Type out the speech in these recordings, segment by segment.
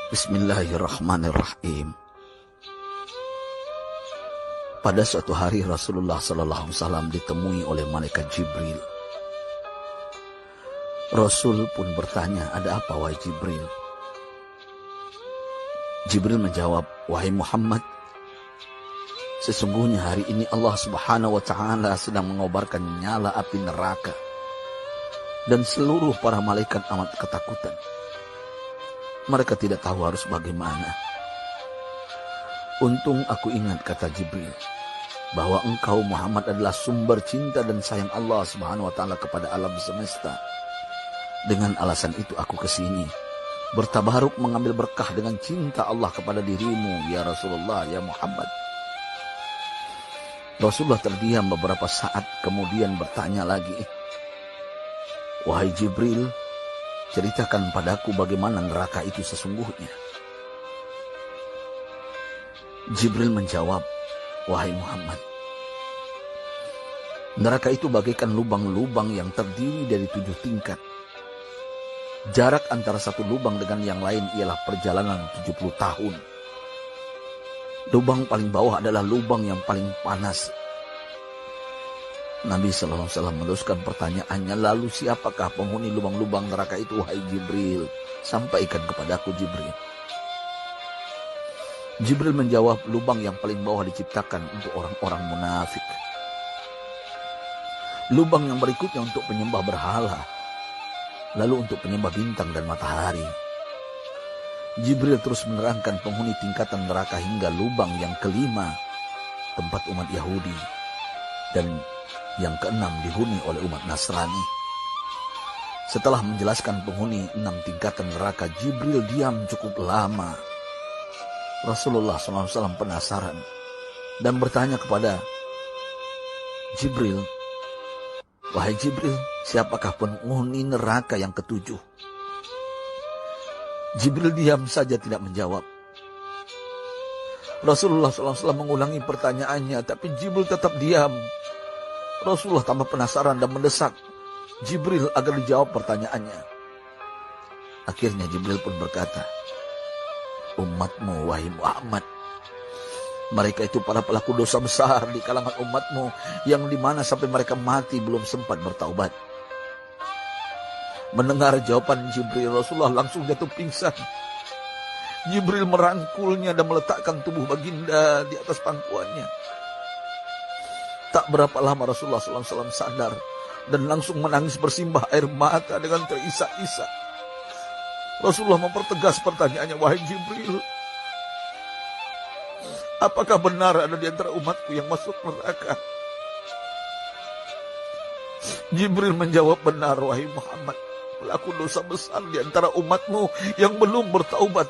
Bismillahirrahmanirrahim. Pada suatu hari Rasulullah SAW ditemui oleh malaikat Jibril. Rasul pun bertanya, "Ada apa wahai Jibril?" Jibril menjawab, "Wahai Muhammad, sesungguhnya hari ini Allah Subhanahu wa Ta'ala sedang mengobarkan nyala api neraka, dan seluruh para malaikat amat ketakutan. Mereka tidak tahu harus bagaimana. Untung aku ingat," kata Jibril, "bahwa engkau Muhammad adalah sumber cinta dan sayang Allah Subhanahu wa Ta'ala kepada alam semesta. Dengan alasan itu aku kesini, bertabaruk mengambil berkah dengan cinta Allah kepada dirimu, ya Rasulullah, ya Muhammad." Rasulullah terdiam beberapa saat, kemudian bertanya lagi, "Wahai Jibril, ceritakan padaku bagaimana neraka itu sesungguhnya." Jibril menjawab, "Wahai Muhammad, neraka itu bagaikan lubang-lubang yang terdiri dari 7 tingkat. Jarak antara satu lubang dengan yang lain ialah perjalanan 70 tahun. Lubang paling bawah adalah lubang yang paling panas." Nabi SAW meneruskan pertanyaannya, "Lalu siapakah penghuni lubang-lubang neraka itu, wahai Jibril? Sampaikan kepadaku, Jibril." Jibril menjawab, "Lubang yang paling bawah diciptakan untuk orang-orang munafik. Lubang yang berikutnya untuk penyembah berhala. Lalu untuk penyembah bintang dan matahari." Jibril terus menerangkan penghuni tingkatan neraka hingga lubang yang kelima, tempat umat Yahudi, dan yang keenam dihuni oleh umat Nasrani. Setelah menjelaskan penghuni 6 tingkatan neraka, Jibril diam cukup lama. Rasulullah SAW penasaran dan bertanya kepada Jibril, "Wahai Jibril, siapakah penghuni neraka yang ke-7?" Jibril diam saja tidak menjawab. Rasulullah SAW mengulangi pertanyaannya, tapi Jibril tetap diam. Rasulullah tambah penasaran dan mendesak Jibril agar dijawab pertanyaannya. Akhirnya Jibril pun berkata, "Umatmu, wahai Muhammad, mereka itu para pelaku dosa besar di kalangan umatmu, yang dimana sampai mereka mati belum sempat bertaubat." Mendengar jawaban Jibril, Rasulullah langsung jatuh pingsan. Jibril merangkulnya dan meletakkan tubuh baginda di atas pangkuannya. Tak berapa lama Rasulullah SAW sadar dan langsung menangis bersimbah air mata dengan terisak-isak. Rasulullah mempertegas pertanyaannya, "Wahai Jibril, apakah benar ada di antara umatku yang masuk neraka?" Jibril menjawab, "Benar, wahai Muhammad, pelaku dosa besar di antara umatmu yang belum bertaubat."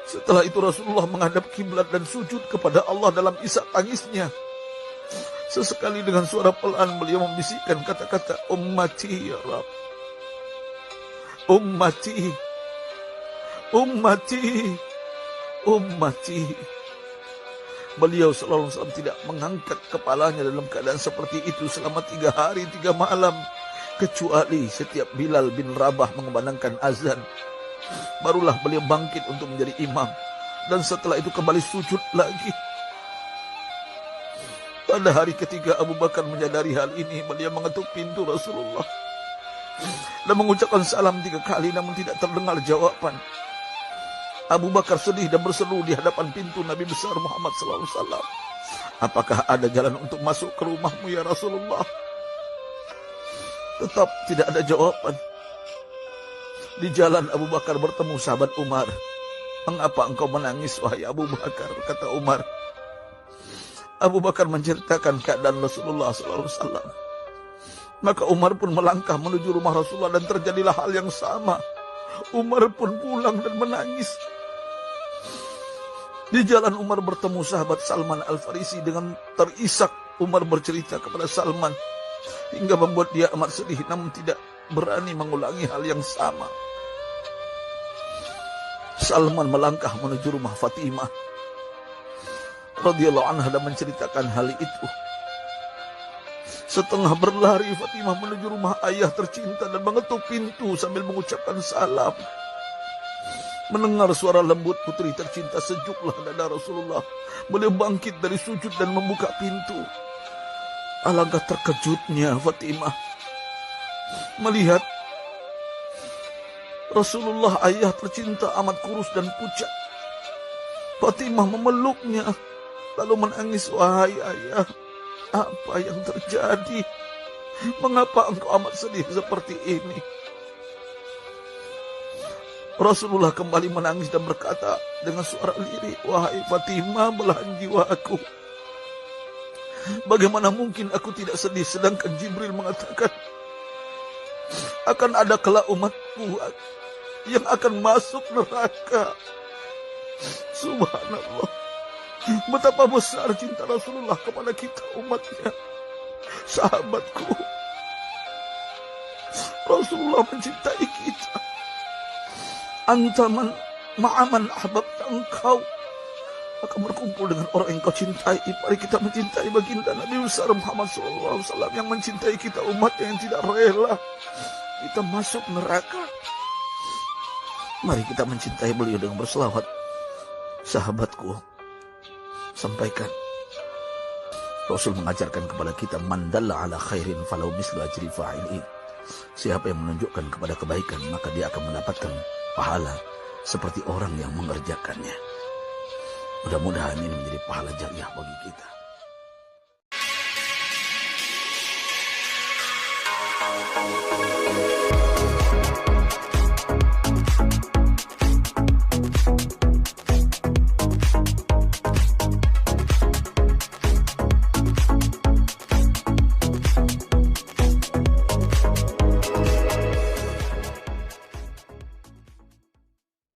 Setelah itu Rasulullah menghadap kiblat dan sujud kepada Allah dalam isak tangisnya. Sesekali dengan suara pelan beliau membisikkan kata-kata, "Ummati ya Rabb, ummati, ummati, ummati." Beliau SAW tidak mengangkat kepalanya dalam keadaan seperti itu selama 3 hari 3 malam. Kecuali setiap Bilal bin Rabah mengumandangkan azan, barulah beliau bangkit untuk menjadi imam. Dan setelah itu kembali sujud lagi. Pada hari ketiga Abu Bakar menyadari hal ini. Beliau mengetuk pintu Rasulullah dan mengucapkan salam 3 kali, namun tidak terdengar jawaban. Abu Bakar sedih dan berseru di hadapan pintu Nabi besar Muhammad SAW, "Apakah ada jalan untuk masuk ke rumahmu ya Rasulullah?" Tetap tidak ada jawaban. Di jalan Abu Bakar bertemu sahabat Umar. "Mengapa engkau menangis, wahai Abu Bakar?" kata Umar. Abu Bakar menceritakan keadaan Rasulullah SAW. Maka Umar pun melangkah menuju rumah Rasulullah dan terjadilah hal yang sama. Umar pun pulang dan menangis. Di jalan Umar bertemu sahabat Salman Al-Farisi. Dengan terisak Umar bercerita kepada Salman hingga membuat dia amat sedih, namun tidak berani mengulangi hal yang sama. Salman melangkah menuju rumah Fatimah radhiyallahu anha dan menceritakan hal itu. Setengah berlari Fatimah menuju rumah ayah tercinta dan mengetuk pintu sambil mengucapkan salam. Mendengar suara lembut putri tercinta, sejuklah dada Rasulullah. Beliau bangkit dari sujud dan membuka pintu. Alangkah terkejutnya Fatimah melihat Rasulullah, ayah tercinta, amat kurus dan pucat. Fatimah memeluknya lalu menangis. Wahai ayah, apa yang terjadi? Mengapa engkau amat sedih seperti ini? Rasulullah kembali menangis dan berkata dengan suara lirih, wahai Fatimah, belahan jiwaku, bagaimana mungkin aku tidak sedih sedangkan Jibril mengatakan akan ada kelak umatku yang akan masuk neraka. Subhanallah, betapa besar cinta Rasulullah kepada kita umatnya. Sahabatku, Rasulullah mencintai kita. Antaman ma'aman ahbab, engkau akan berkumpul dengan orang yang kau cintai. Mari kita mencintai baginda Nabi besar Muhammad SAW yang mencintai kita umat yang tidak rela kita masuk neraka. Mari kita mencintai beliau dengan berselawat. Sahabatku, sampaikan, Rasul mengajarkan kepada kita, man dalla ala khairin falau mislu ajri fa'ili. Siapa yang menunjukkan kepada kebaikan, maka dia akan mendapatkan pahala seperti orang yang mengerjakannya. Mudah-mudahan ini menjadi pahala jariah bagi kita.